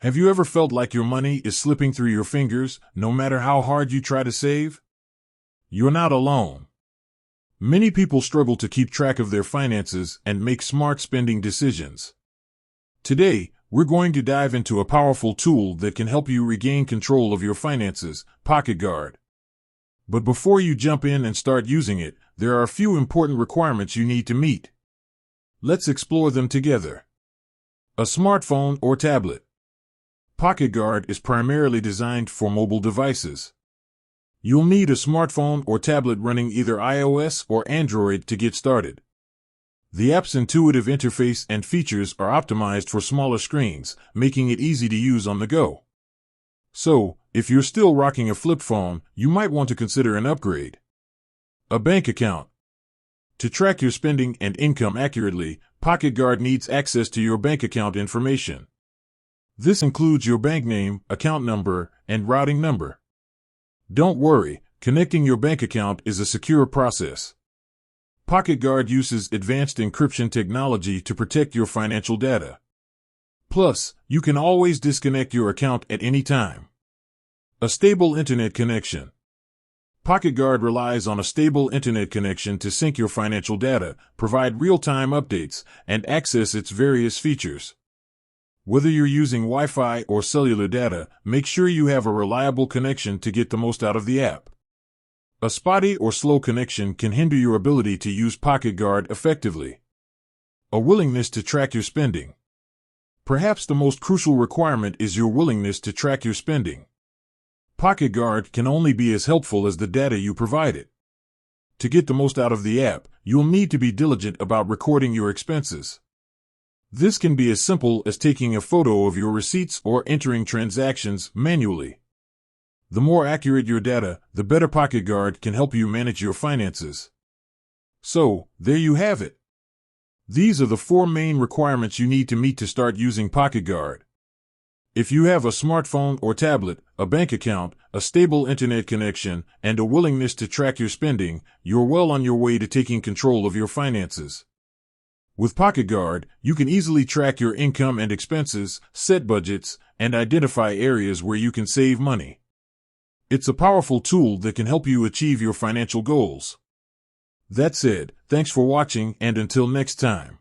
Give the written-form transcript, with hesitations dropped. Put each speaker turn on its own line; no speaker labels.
Have you ever felt like your money is slipping through your fingers, no matter how hard you try to save? You're not alone. Many people struggle to keep track of their finances and make smart spending decisions. Today, we're going to dive into a powerful tool that can help you regain control of your finances, PocketGuard. But before you jump in and start using it, there are a few important requirements you need to meet. Let's explore them together. A smartphone or tablet. PocketGuard is primarily designed for mobile devices. You'll need a smartphone or tablet running either iOS or Android to get started. The app's intuitive interface and features are optimized for smaller screens, making it easy to use on the go. So, if you're still rocking a flip phone, you might want to consider an upgrade. A bank account. To track your spending and income accurately, PocketGuard needs access to your bank account information. This includes your bank name, account number, and routing number. Don't worry, connecting your bank account is a secure process. PocketGuard uses advanced encryption technology to protect your financial data. Plus, you can always disconnect your account at any time. A stable internet connection. PocketGuard relies on a stable internet connection to sync your financial data, provide real-time updates, and access its various features. Whether you're using Wi-Fi or cellular data, make sure you have a reliable connection to get the most out of the app. A spotty or slow connection can hinder your ability to use PocketGuard effectively. A willingness to track your spending. Perhaps the most crucial requirement is your willingness to track your spending. PocketGuard can only be as helpful as the data you provide it. To get the most out of the app, you'll need to be diligent about recording your expenses. This can be as simple as taking a photo of your receipts or entering transactions manually. The more accurate your data, the better PocketGuard can help you manage your finances. So, there you have it. These are the 4 main requirements you need to meet to start using PocketGuard. If you have a smartphone or tablet, a bank account, a stable internet connection, and a willingness to track your spending, you're well on your way to taking control of your finances. With PocketGuard, you can easily track your income and expenses, set budgets, and identify areas where you can save money. It's a powerful tool that can help you achieve your financial goals. That said, thanks for watching, and until next time.